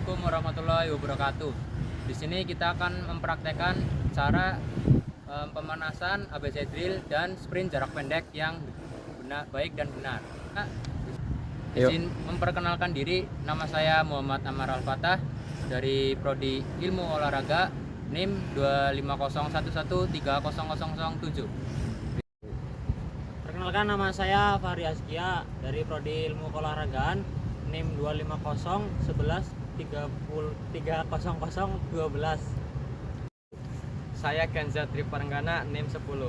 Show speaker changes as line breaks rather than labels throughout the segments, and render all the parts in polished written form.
Assalamualaikum warahmatullahi wabarakatuh. Di sini kita akan mempraktekkan cara pemanasan ABC drill dan sprint jarak pendek yang baik dan benar. Nah, izin memperkenalkan diri, nama saya Muhammad Amar Al-Fatah dari Prodi Ilmu Olahraga NIM 25011300007.
Perkenalkan, nama saya Fahri Askia dari Prodi Ilmu Keolahragaan NIM 25011300012.
Saya Kenza Triparenggana NIM 10.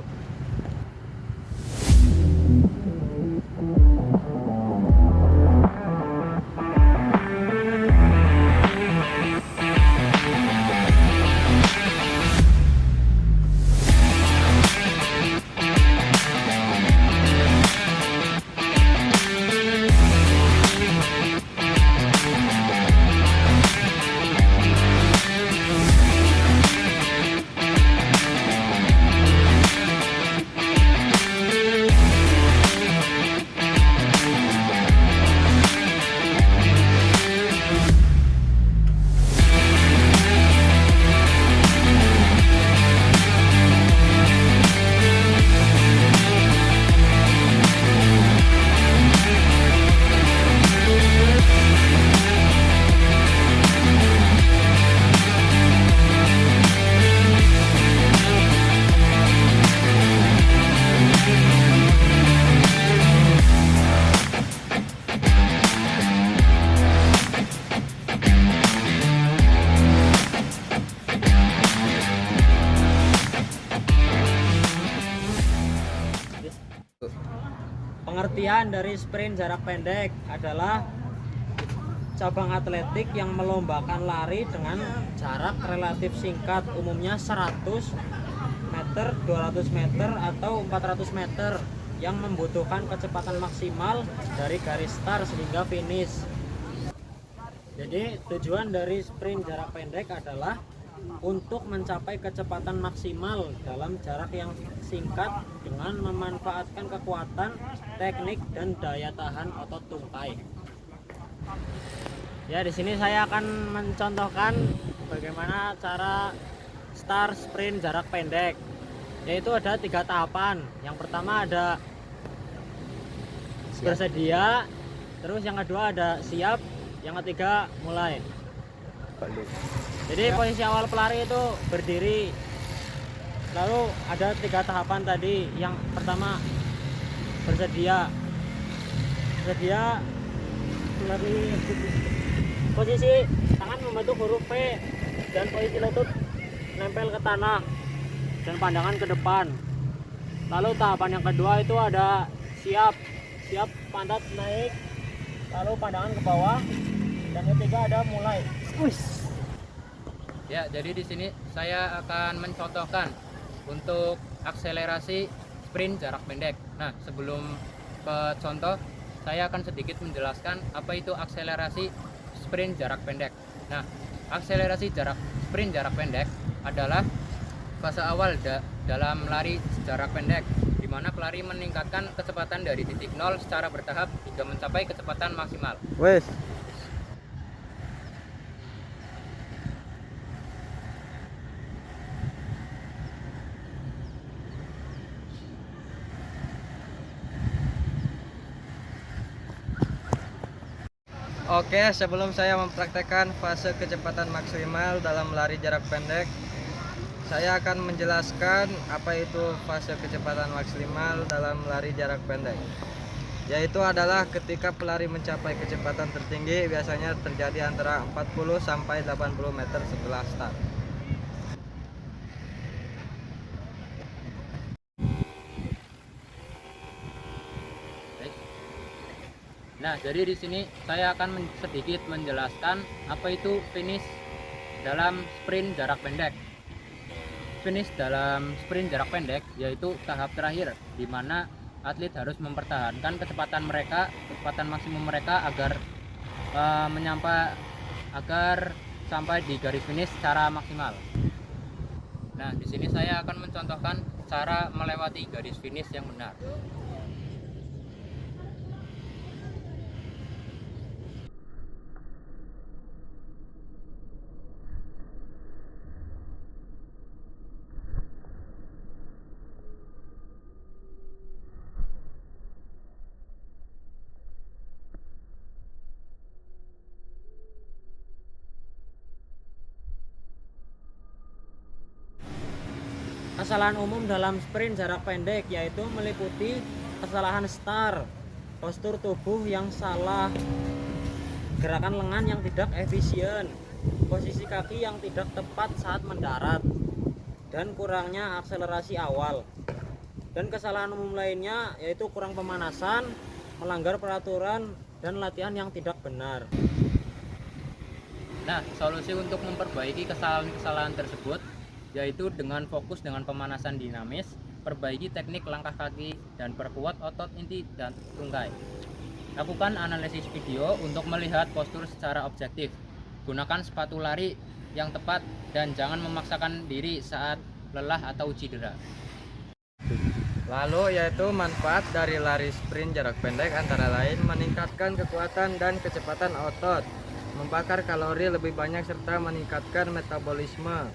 Pengertian dari sprint jarak pendek adalah cabang atletik yang melombakan lari dengan jarak relatif singkat, umumnya 100 meter, 200 meter, atau 400 meter, yang membutuhkan kecepatan maksimal dari garis start hingga finish. Jadi tujuan dari sprint jarak pendek adalah untuk mencapai kecepatan maksimal dalam jarak yang singkat dengan memanfaatkan kekuatan, teknik, dan daya tahan otot tungkai. Ya, di sini saya akan mencontohkan bagaimana cara start sprint jarak pendek. Yaitu ada 3 tahapan. Yang pertama ada bersedia, terus yang kedua ada siap, yang ketiga mulai. Jadi posisi awal pelari itu berdiri, lalu ada 3 tahapan tadi. Yang pertama bersedia, melari, posisi tangan membentuk huruf V dan posisi lutut nempel ke tanah dan pandangan ke depan. Lalu tahapan yang kedua itu ada siap pantat naik, lalu pandangan ke bawah, dan ketiga ada mulai.
Ya, jadi di sini saya akan mencontohkan untuk akselerasi sprint jarak pendek. Nah, sebelum ke contoh, saya akan sedikit menjelaskan apa itu akselerasi sprint jarak pendek. Nah, akselerasi sprint jarak pendek adalah fase awal dalam lari jarak pendek, di mana pelari meningkatkan kecepatan dari titik 0 secara bertahap hingga mencapai kecepatan maksimal.
Oke, sebelum saya mempraktekkan fase kecepatan maksimal dalam lari jarak pendek, saya akan menjelaskan apa itu fase kecepatan maksimal dalam lari jarak pendek. Yaitu adalah ketika pelari mencapai kecepatan tertinggi, biasanya terjadi antara 40 sampai 80 meter setelah start.
Nah, jadi di sini saya akan sedikit menjelaskan apa itu finish dalam sprint jarak pendek. Finish dalam sprint jarak pendek yaitu tahap terakhir, di mana atlet harus mempertahankan kecepatan maksimum mereka agar sampai di garis finish secara maksimal. Nah, di sini saya akan mencontohkan cara melewati garis finish yang benar.
Kesalahan umum dalam sprint jarak pendek yaitu meliputi kesalahan start, postur tubuh yang salah, gerakan lengan yang tidak efisien, posisi kaki yang tidak tepat saat mendarat, dan kurangnya akselerasi awal. Dan kesalahan umum lainnya yaitu kurang pemanasan, melanggar peraturan, dan latihan yang tidak benar.
Nah, solusi untuk memperbaiki kesalahan-kesalahan tersebut yaitu dengan fokus dengan pemanasan dinamis, perbaiki teknik langkah kaki, dan perkuat otot inti dan tungkai. Lakukan analisis video untuk melihat postur secara objektif. Gunakan sepatu lari yang tepat dan jangan memaksakan diri saat lelah atau cedera.
Lalu yaitu manfaat dari lari sprint jarak pendek antara lain meningkatkan kekuatan dan kecepatan otot, membakar kalori lebih banyak serta meningkatkan metabolisme,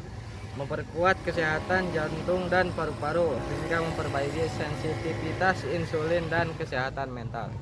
memperkuat kesehatan jantung dan paru-paru hingga memperbaiki sensitivitas insulin dan kesehatan mental.